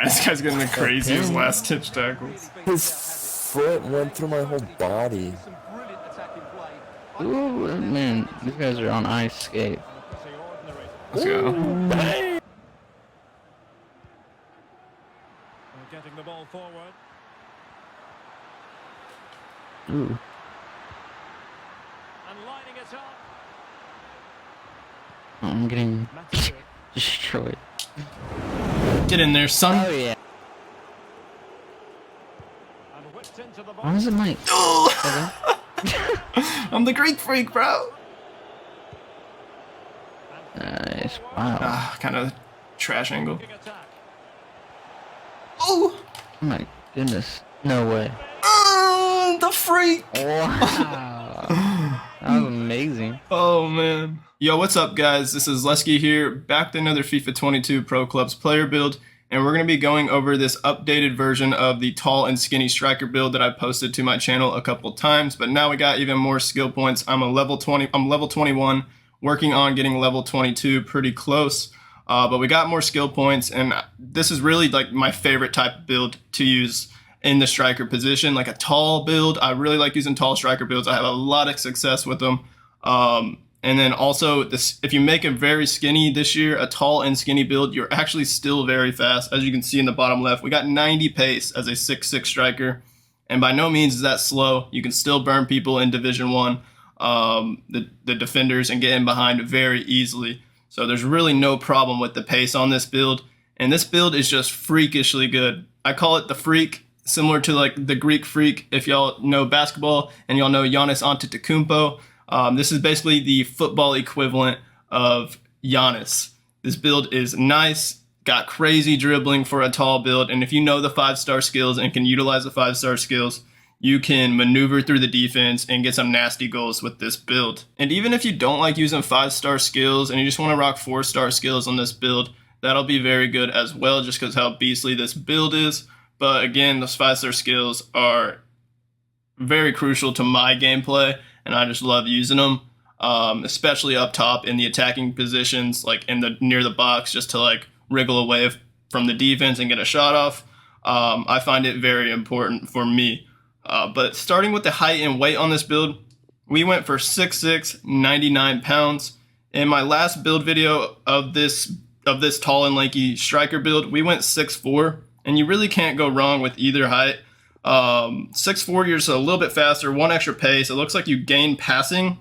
Alright, this guy's getting the craziest last ditch tackles. His foot went through my whole body. Ooh, man, these guys are on ice skate. Let's go. Bang! Getting the ball forward. Ooh. And lining it up. I'm getting destroyed. Get in there, son. Oh, yeah. And whipped into the Why box. is it Mike? I'm the Greek freak, bro. Nice. Wow. Ah, kind of trash angle. Attack. Oh, Oh my goodness. No way. the freak. Wow. That was amazing. Oh man. Yo, what's up guys? This is LANKY here, back to another FIFA 22 Pro Clubs player build, and we're going to be going over this updated version of the tall and skinny striker build that I posted to my channel a couple times, but now we got even more skill points. I'm level 21, working on getting level 22 pretty close. But we got more skill points, and this is really like my favorite type of build to use in the striker position, like a tall build. I really like using tall striker builds. I have a lot of success with them. And then also, this, if you make it very skinny this year, a tall and skinny build, you're actually still very fast. As you can see in the bottom left, we got 90 pace as a 6'6 striker, and by no means is that slow. You can still burn people in Division 1, the defenders, and get in behind very easily. So there's really no problem with the pace on this build. And this build is just freakishly good. I call it the freak, similar to like the Greek freak, if y'all know basketball and y'all know Giannis Antetokounmpo. This is basically the football equivalent of Giannis. This build is nice, got crazy dribbling for a tall build. And if you know the 5-star skills and can utilize the 5-star skills, you can maneuver through the defense and get some nasty goals with this build. And even if you don't like using 5-star skills and you just want to rock 4-star skills on this build, that'll be very good as well, just because how beastly this build is. But again, those 5-star skills are very crucial to my gameplay, and I just love using them, especially up top in the attacking positions, like in the near the box, just to like wriggle away from the defense and get a shot off. I find it very important for me. But starting with the height and weight on this build, we went for 6'6", 99 pounds. In my last build video of this tall and lanky striker build, we went 6'4", and you really can't go wrong with either height. 6'4", you're just a little bit faster, one extra pace. It looks like you gain passing,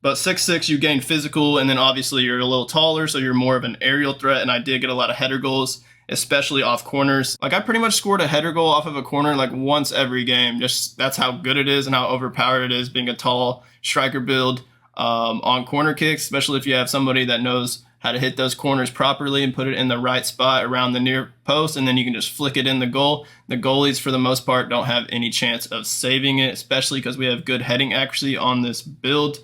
but 6'6", you gain physical, and then obviously you're a little taller, so you're more of an aerial threat, and I did get a lot of header goals, especially off corners. Like, I pretty much scored a header goal off of a corner like once every game. Just that's how good it is and how overpowered it is being a tall striker build on corner kicks, especially if you have somebody that knows how to hit those corners properly and put it in the right spot around the near post, and then you can just flick it in the goal. The goalies, for the most part, don't have any chance of saving it, especially because we have good heading accuracy on this build.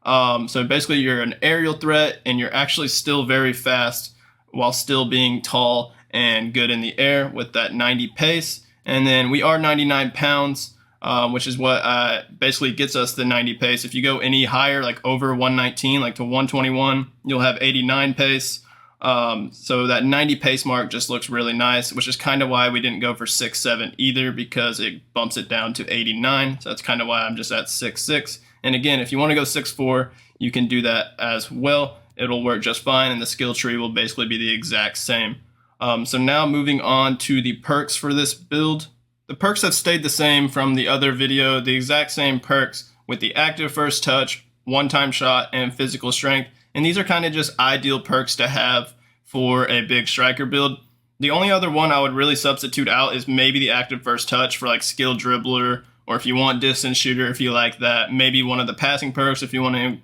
So basically, you're an aerial threat, and you're actually still very fast while still being tall and good in the air with that 90 pace. And then we are 99 pounds, which is what basically gets us the 90 pace. If you go any higher, like over 119, like to 121, you'll have 89 pace. So that 90 pace mark just looks really nice, which is kind of why we didn't go for 6'7" either, because it bumps it down to 89. So that's kind of why I'm just at 6'6". And again, if you want to go 6'4", you can do that as well. It'll work just fine, and the skill tree will basically be the exact same. So now moving on to the perks for this build. The perks have stayed the same from the other video, the exact same perks with the active first touch, one-time shot, and physical strength. And these are kind of just ideal perks to have for a big striker build. The only other one I would really substitute out is maybe the active first touch for like skill dribbler, or if you want distance shooter, if you like that. Maybe one of the passing perks if you want to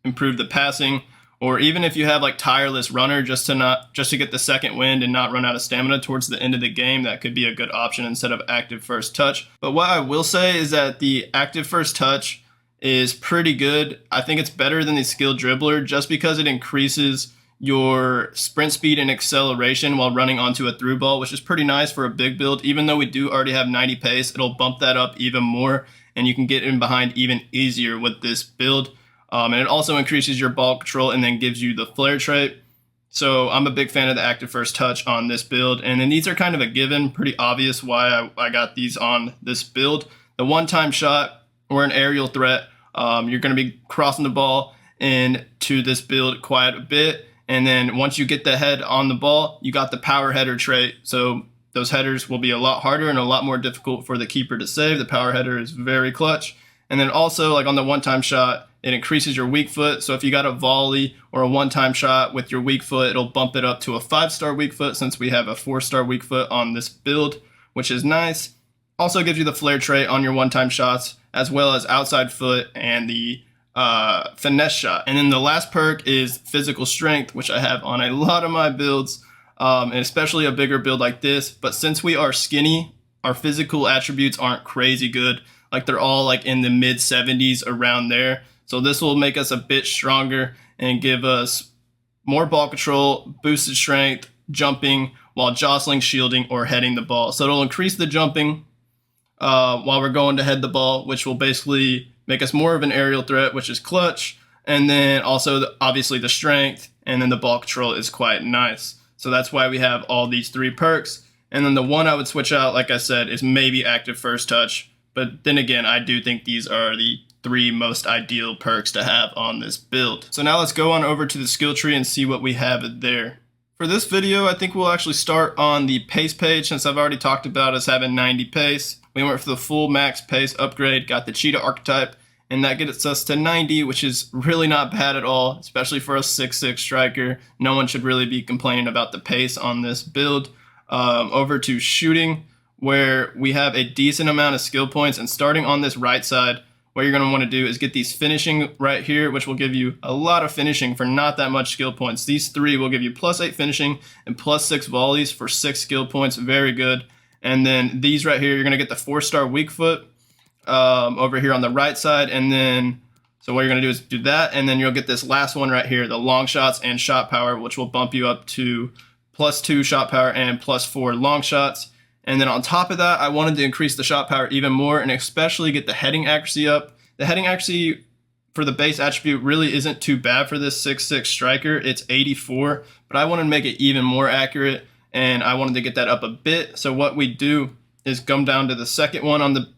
improve the passing. Or even if you have like tireless runner, just to get the second wind and not run out of stamina towards the end of the game, that could be a good option instead of active first touch. But what I will say is that the active first touch is pretty good. I think it's better than the skill dribbler just because it increases your sprint speed and acceleration while running onto a through ball, which is pretty nice for a big build. Even though we do already have 90 pace, it'll bump that up even more, and you can get in behind even easier with this build. And it also increases your ball control and then gives you the flare trait. So I'm a big fan of the active first touch on this build. And then these are kind of a given, pretty obvious why I got these on this build. The one-time shot or an aerial threat, you're going to be crossing the ball into this build quite a bit. And then once you get the head on the ball, you got the power header trait. So those headers will be a lot harder and a lot more difficult for the keeper to save. The power header is very clutch. And then also, like on the one-time shot, it increases your weak foot. So if you got a volley or a one-time shot with your weak foot, it'll bump it up to a 5-star weak foot since we have a 4-star weak foot on this build, which is nice. Also gives you the flare trait on your one-time shots, as well as outside foot and the finesse shot. And then the last perk is physical strength, which I have on a lot of my builds, and especially a bigger build like this. But since we are skinny, our physical attributes aren't crazy good. Like they're all like in the mid 70s around there. So this will make us a bit stronger and give us more ball control, boosted strength, jumping while jostling, shielding, or heading the ball. So it'll increase the jumping while we're going to head the ball, which will basically make us more of an aerial threat, which is clutch. And then also obviously the strength, and then the ball control is quite nice. So that's why we have all these 3 perks. And then the one I would switch out, like I said, is maybe active first touch. But then again, I do think these are the 3 most ideal perks to have on this build. So now let's go on over to the skill tree and see what we have there. For this video, I think we'll actually start on the pace page, since I've already talked about us having 90 pace. We went for the full max pace upgrade, got the cheetah archetype, and that gets us to 90, which is really not bad at all, especially for a 6'6 striker. No one should really be complaining about the pace on this build. Over to shooting, where we have a decent amount of skill points, and starting on this right side, what you're going to want to do is get these finishing right here, which will give you a lot of finishing for not that much skill points. These 3 will give you +8 finishing and +6 volleys for 6 skill points. Very good. And then these right here, you're going to get the 4-star weak foot over here on the right side. And then, so what you're going to do is do that. And then you'll get this last one right here, the long shots and shot power, which will bump you up to +2 shot power and +4 long shots. And then on top of that, I wanted to increase the shot power even more and especially get the heading accuracy up. The heading accuracy for the base attribute really isn't too bad for this 6'6 striker. It's 84, but I wanted to make it even more accurate, and I wanted to get that up a bit. So what we do is come down to the second one on the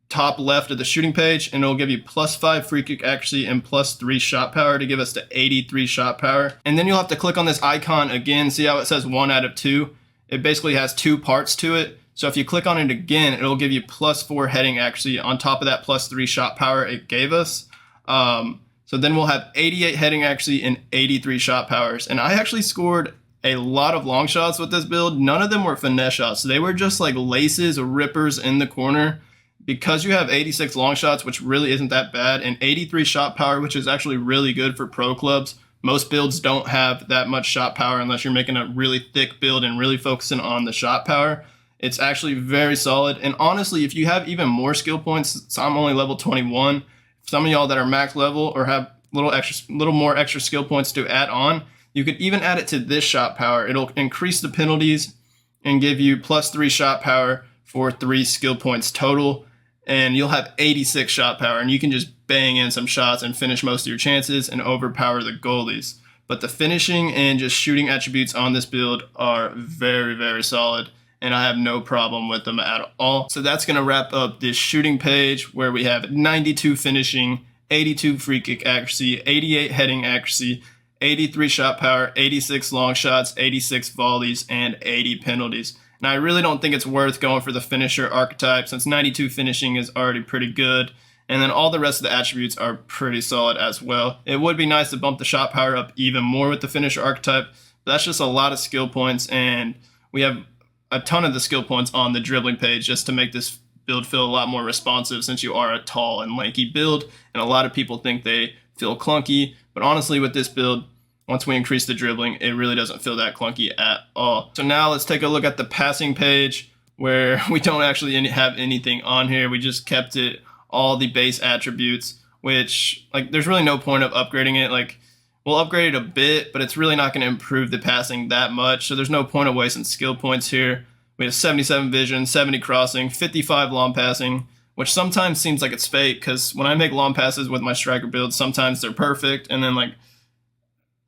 top left of the shooting page, and it'll give you +5 free kick accuracy and +3 shot power to give us to 83 shot power. And then you'll have to click on this icon again. See how it says 1 out of 2? It basically has 2 parts to it. So if you click on it again, it'll give you +4 heading accuracy on top of that +3 shot power it gave us. So then we'll have 88 heading accuracy and 83 shot powers. And I actually scored a lot of long shots with this build. None of them were finesse shots. They were just like laces or rippers in the corner. Because you have 86 long shots, which really isn't that bad, and 83 shot power, which is actually really good for pro clubs. Most builds don't have that much shot power unless you're making a really thick build and really focusing on the shot power. It's actually very solid. And honestly, if you have even more skill points, so I'm only level 21. Some of y'all that are max level or have little more extra skill points to add on, you could even add it to this shot power. It'll increase the penalties and give you +3 shot power for 3 skill points total. And you'll have 86 shot power, and you can just bang in some shots and finish most of your chances and overpower the goalies. But the finishing and just shooting attributes on this build are very, very solid, and I have no problem with them at all. So that's going to wrap up this shooting page, where we have 92 finishing, 82 free kick accuracy, 88 heading accuracy, 83 shot power, 86 long shots, 86 volleys, and 80 penalties. And I really don't think it's worth going for the finisher archetype, since 92 finishing is already pretty good. And then all the rest of the attributes are pretty solid as well. It would be nice to bump the shot power up even more with the finisher archetype, but that's just a lot of skill points, and we have a ton of the skill points on the dribbling page just to make this build feel a lot more responsive, since you are a tall and lanky build, and a lot of people think they feel clunky. But honestly, with this build, once we increase the dribbling, it really doesn't feel that clunky at all. So now let's take a look at the passing page, where we don't actually have anything on here. We just kept it all the base attributes, which, like, there's really no point of upgrading it. Like, we'll upgrade it a bit, but it's really not going to improve the passing that much. So there's no point of wasting skill points here. We have 77 vision, 70 crossing, 55 long passing, which sometimes seems like it's fake, because when I make long passes with my striker build, sometimes they're perfect, and then like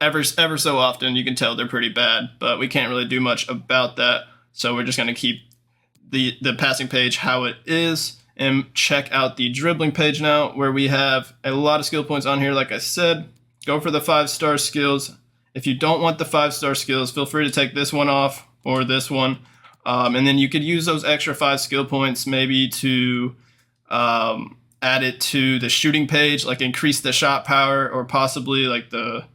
ever so often you can tell they're pretty bad, but we can't really do much about that. So we're just going to keep the passing page how it is and check out the dribbling page now, where we have a lot of skill points on here. Like I said, go for the 5-star skills. If you don't want the 5-star skills, feel free to take this one off or this one. And then you could use those extra 5 skill points maybe to add it to the shooting page, like increase the shot power, or possibly like the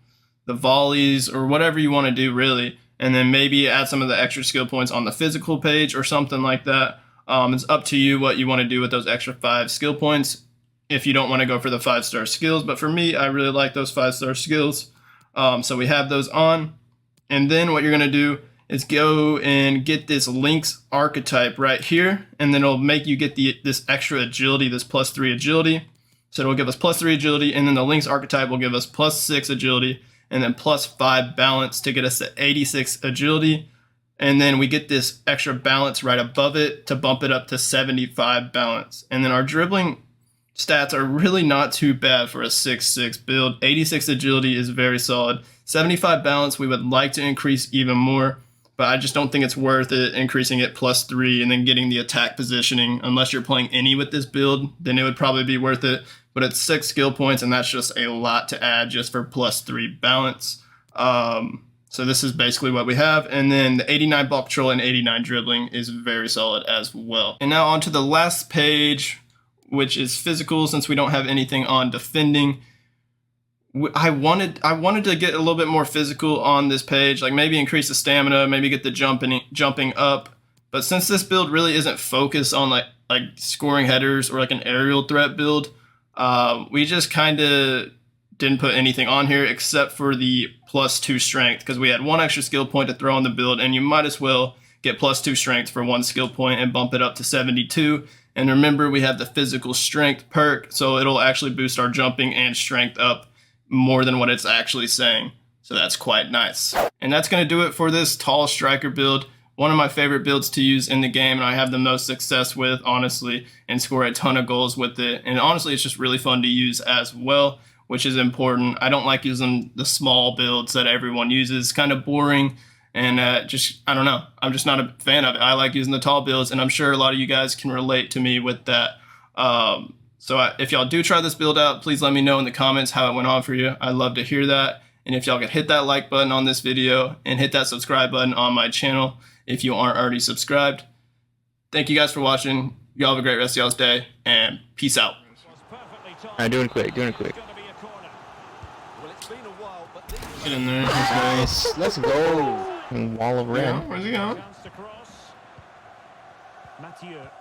volleys, or whatever you want to do really. And then maybe add some of the extra skill points on the physical page or something like that. It's up to you what you want to do with those extra 5 skill points if you don't want to go for the 5-star skills. But for me, I really like those 5-star skills. So we have those on. And then what you're going to do is go and get this links archetype right here. And then it'll make you get this extra agility, this +3 agility. So it'll give us +3 agility. And then the links archetype will give us +6 agility. And then +5 balance to get us to 86 agility. And then we get this extra balance right above it to bump it up to 75 balance. And then our dribbling stats are really not too bad for a 6'6 build. 86 agility is very solid. 75 balance we would like to increase even more, but I just don't think it's worth it increasing it +3 and then getting the attack positioning. Unless you're playing any with this build, then it would probably be worth it. But it's 6 skill points, and that's just a lot to add just for +3 balance. So this is basically what we have. And then the 89 ball control and 89 dribbling is very solid as well. And now on to the last page, which is physical, since we don't have anything on defending. I wanted to get a little bit more physical on this page, like maybe increase the stamina, maybe get the jumping up. But since this build really isn't focused on like scoring headers or like an aerial threat build, we just kind of didn't put anything on here except for the +2 strength, because we had 1 extra skill point to throw on the build, and you might as well get +2 strength for 1 skill point and bump it up to 72. And remember, we have the physical strength perk, so it'll actually boost our jumping and strength up more than what it's actually saying. So that's quite nice. And that's going to do it for this tall striker build. One of my favorite builds to use in the game, and I have the most success with, honestly, and score a ton of goals with it. And honestly, it's just really fun to use as well, which is important. I don't like using the small builds that everyone uses. It's kind of boring, and I don't know. I'm just not a fan of it. I like using the tall builds, and I'm sure a lot of you guys can relate to me with that. If y'all do try this build out, please let me know in the comments how it went on for you. I'd love to hear that. And if y'all could hit that like button on this video and hit that subscribe button on my channel if you aren't already subscribed. Thank you guys for watching. Y'all have a great rest of y'all's day, and peace out. Alright, doing it quick. Get in there. That's nice. Let's go. Wall of red. Yeah, where's he going?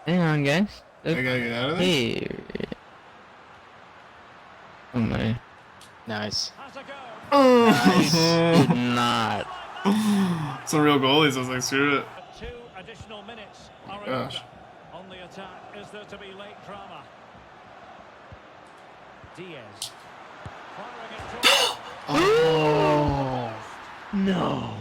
Hang on, guys. I gotta get out of there. Here. Oh my. Nice. Did not. It's a real goalie, so I was like, screw it. 2 additional minutes are Gosh. on the attack. Is there to be late drama? Diaz. Firing it Oh no.